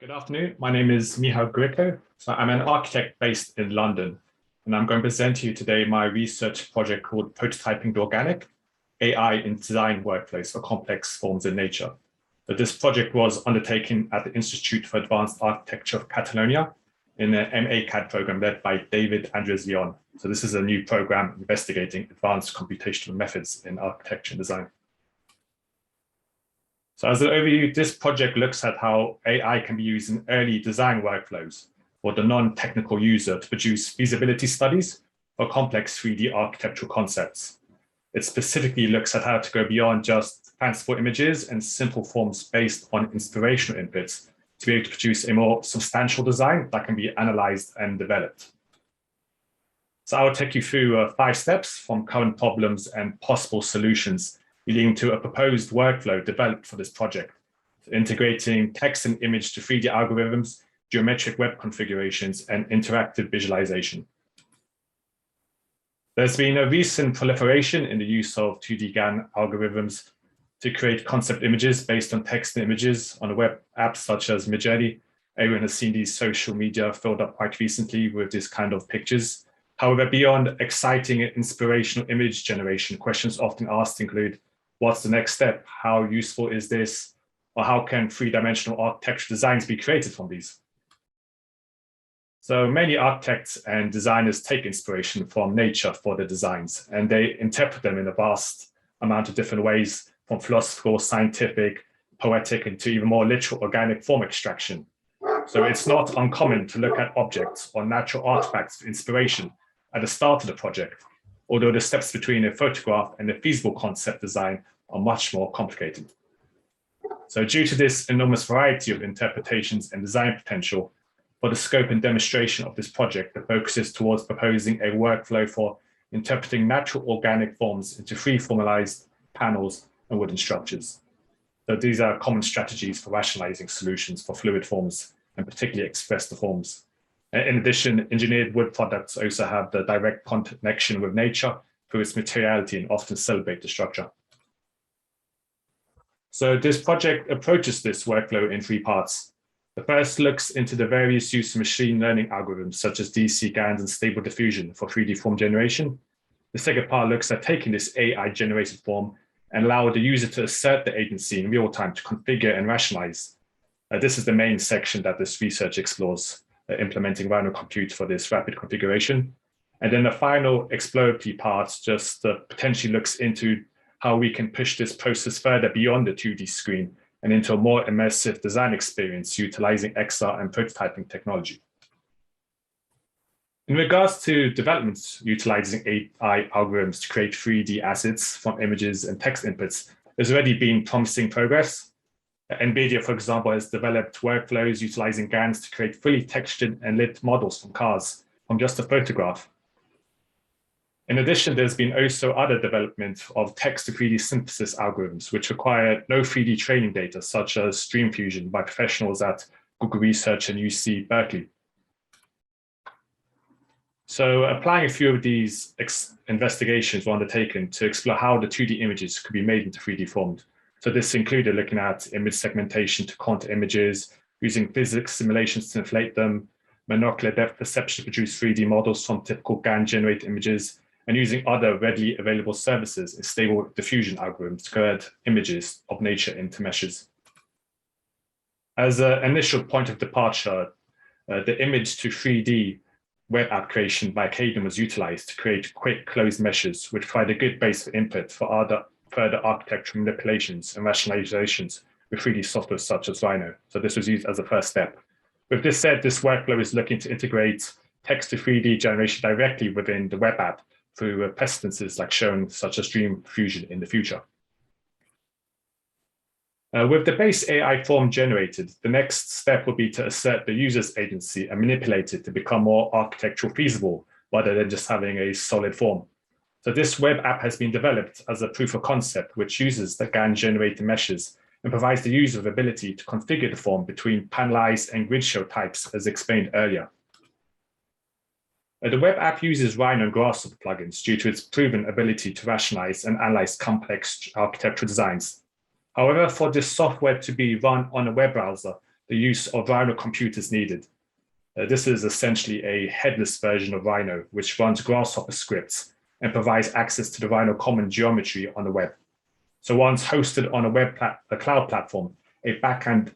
Good afternoon. My name is Michal Gryko. I'm an architect based in London, and I'm going to present to you today my research project called Prototyping the Organic, AI in Design Workflows for Complex Forms in Nature. This project was undertaken at the Institute for Advanced Architecture of Catalonia in an MA-CAD program led by David Andres Leon. So this is a new program investigating advanced computational methods in architecture and design. So as an overview, this project looks at how AI can be used in early design workflows for the non-technical user to produce feasibility studies for complex 3D architectural concepts. It specifically looks at how to go beyond just fanciful images and simple forms based on inspirational inputs to be able to produce a more substantial design that can be analyzed and developed. So I'll take you through 5 steps from current problems and possible solutions leading to a proposed workflow developed for this project, integrating text and image to 3D algorithms, geometric web configurations, and interactive visualization. There's been a recent proliferation in the use of 2D GAN algorithms to create concept images based on text and images on web apps such as Midjourney. Everyone has seen these social media filled up quite recently with this kind of pictures. However, beyond exciting and inspirational image generation, questions often asked include, what's the next step? How useful is this? Or how can 3-dimensional architectural designs be created from these? So many architects and designers take inspiration from nature for their designs, and they interpret them in a vast amount of different ways, from philosophical, scientific, poetic, into even more literal organic form extraction. So it's not uncommon to look at objects or natural artifacts for inspiration at the start of the project, although the steps between a photograph and a feasible concept design are much more complicated. So due to this enormous variety of interpretations and design potential, for the scope and demonstration of this project, the focus is towards proposing a workflow for interpreting natural organic forms into free-formalized panels and wooden structures. So these are common strategies for rationalizing solutions for fluid forms, and particularly expressive forms. In addition, engineered wood products also have the direct connection with nature through its materiality and often celebrate the structure. So this project approaches this workflow in 3 parts. The first looks into the various use of machine learning algorithms such as DC GANs and stable diffusion for 3D form generation. The second part looks at taking this AI-generated form and allow the user to assert the agency in real time to configure and rationalize. This is the main section that this research explores, implementing Rhino Compute for this rapid configuration. And then the final exploratory part just potentially looks into how we can push this process further beyond the 2D screen and into a more immersive design experience utilizing XR and prototyping technology. In regards to developments utilizing AI algorithms to create 3D assets from images and text inputs, there's already been promising progress. NVIDIA, for example, has developed workflows utilizing GANs to create fully textured and lit models from cars from just a photograph. In addition, there's been also other development of text to 3D synthesis algorithms, which require no 3D training data, such as stream fusion by professionals at Google Research and UC Berkeley. So applying a few of these investigations were undertaken to explore how the 2D images could be made into 3D forms. So this included looking at image segmentation to contour images, using physics simulations to inflate them, monocular depth perception to produce 3D models from typical GAN-generated images, and using other readily available services and stable diffusion algorithms to convert images of nature into meshes. As an initial point of departure, the image to 3D web app creation by Cadence was utilized to create quick closed meshes, which provide a good base for input for other further architectural manipulations and rationalizations with 3D software such as Rhino. So this was used as a first step. With this said, this workflow is looking to integrate text to 3D generation directly within the web app through precedences like shown, such as stream fusion in the future. With the base AI form generated, the next step will be to assert the user's agency and manipulate it to become more architectural feasible rather than just having a solid form. So this web app has been developed as a proof of concept, which uses the GAN-generated meshes and provides the user with the ability to configure the form between panelized and grid show types, as explained earlier. The web app uses Rhino and Grasshopper plugins due to its proven ability to rationalize and analyze complex architectural designs. However, for this software to be run on a web browser, the use of Rhino computers needed. This is essentially a headless version of Rhino, which runs Grasshopper scripts and provides access to the Rhino common geometry on the web. So once hosted on a cloud platform, a backend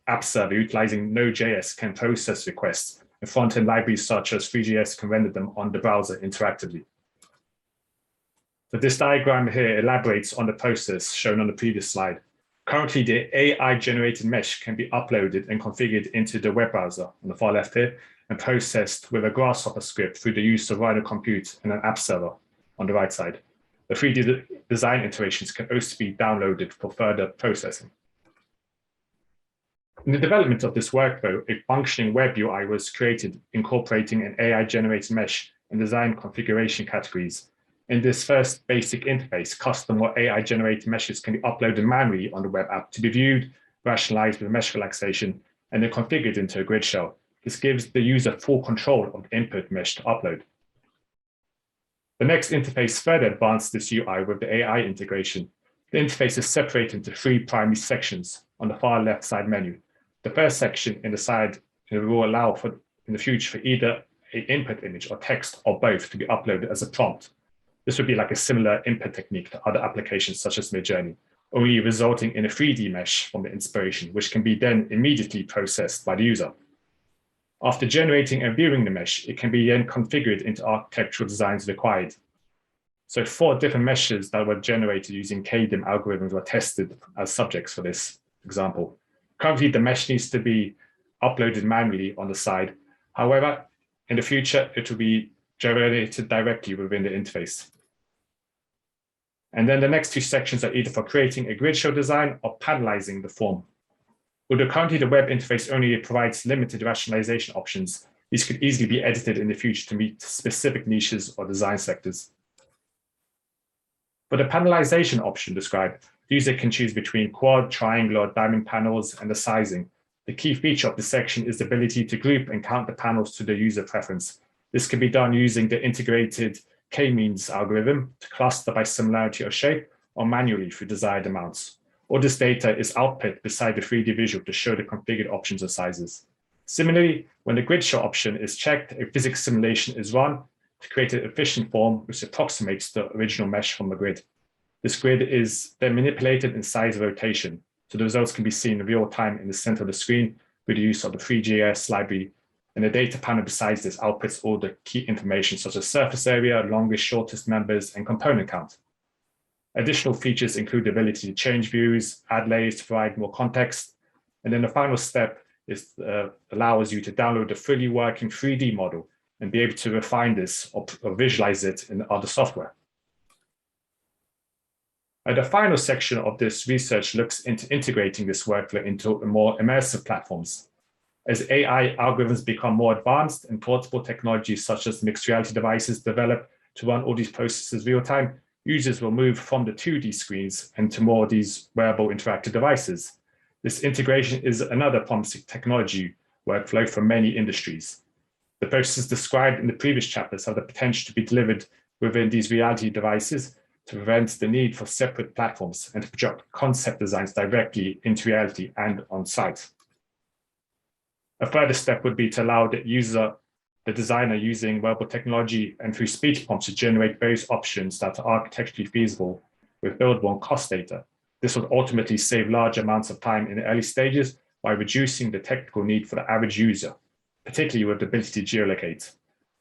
app server utilizing Node.js can process requests, and front-end libraries such as Three.js can render them on the browser interactively. So this diagram here elaborates on the process shown on the previous slide. Currently, the AI-generated mesh can be uploaded and configured into the web browser on the far left here and processed with a Grasshopper script through the use of Rhino Compute and an app server on the right side. The 3D design iterations can also be downloaded for further processing. In the development of this workflow, a functioning web UI was created incorporating an AI-generated mesh and design configuration categories. In this first basic interface, custom or AI-generated meshes can be uploaded manually on the web app to be viewed, rationalized with mesh relaxation, and then configured into a grid shell. This gives the user full control of the input mesh to upload. The next interface further advanced this UI with the AI integration. The interface is separated into 3 primary sections on the far left side menu. The first section in the side will allow for, in the future, for either an input image or text or both to be uploaded as a prompt. This would be like a similar input technique to other applications such as Midjourney, only resulting in a 3D mesh from the inspiration, which can be then immediately processed by the user. After generating and viewing the mesh, it can be then configured into architectural designs required. So 4 different meshes that were generated using KDIM algorithms were tested as subjects for this example. Currently, the mesh needs to be uploaded manually on the side. However, in the future, it will be generated directly within the interface. And then the next 2 sections are either for creating a grid show design or panelizing the form. Although currently the web interface only provides limited rationalization options, these could easily be edited in the future to meet specific niches or design sectors. For the panelization option described, the user can choose between quad, triangle, or diamond panels and the sizing. The key feature of this section is the ability to group and count the panels to the user preference. This can be done using the integrated k-means algorithm to cluster by similarity or shape, or manually through desired amounts. All this data is output beside the 3D visual to show the configured options or sizes. Similarly, when the grid show option is checked, a physics simulation is run to create an efficient form which approximates the original mesh from the grid. This grid is then manipulated in size rotation, so the results can be seen in real time in the center of the screen with the use of the Three.js library. And the data panel besides this outputs all the key information such as surface area, longest, shortest members, and component count. Additional features include the ability to change views, add layers to provide more context. And then the final step is allows you to download a fully working 3D model and be able to refine this or visualize it in other software. The final section of this research looks into integrating this workflow into more immersive platforms. As AI algorithms become more advanced and portable technologies such as mixed reality devices develop to run all these processes real time, users will move from the 2D screens into more of these wearable interactive devices. This integration is another promising technology workflow for many industries. The processes described in the previous chapters have the potential to be delivered within these reality devices to prevent the need for separate platforms and to project concept designs directly into reality and on site. A further step would be to allow the designer using wearable technology and through speech prompts to generate various options that are architecturally feasible with buildable and cost data. This would ultimately save large amounts of time in the early stages by reducing the technical need for the average user, particularly with the ability to geolocate.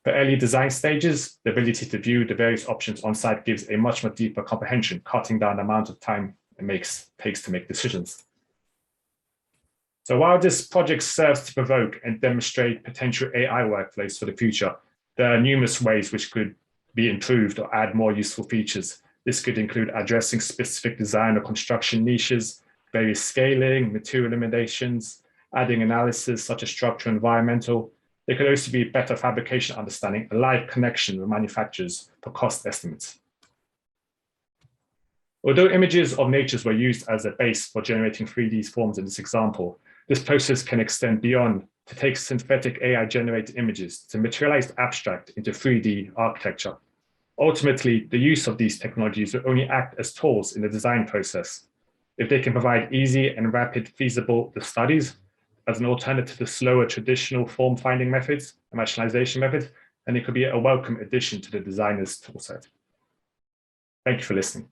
For early design stages, the ability to view the various options on site gives a much more deeper comprehension, cutting down the amount of time it takes to make decisions. So while this project serves to provoke and demonstrate potential AI workflows for the future, there are numerous ways which could be improved or add more useful features. This could include addressing specific design or construction niches, various scaling, material limitations, adding analysis such as structural and environmental. There could also be better fabrication understanding, a live connection with manufacturers for cost estimates. Although images of nature were used as a base for generating 3D forms in this example, this process can extend beyond to take synthetic AI-generated images to materialize the abstract into 3D architecture. Ultimately, the use of these technologies will only act as tools in the design process. If they can provide easy and rapid feasible studies, as an alternative to slower traditional form finding methods and rationalization methods, and it could be a welcome addition to the designer's toolset. Thank you for listening.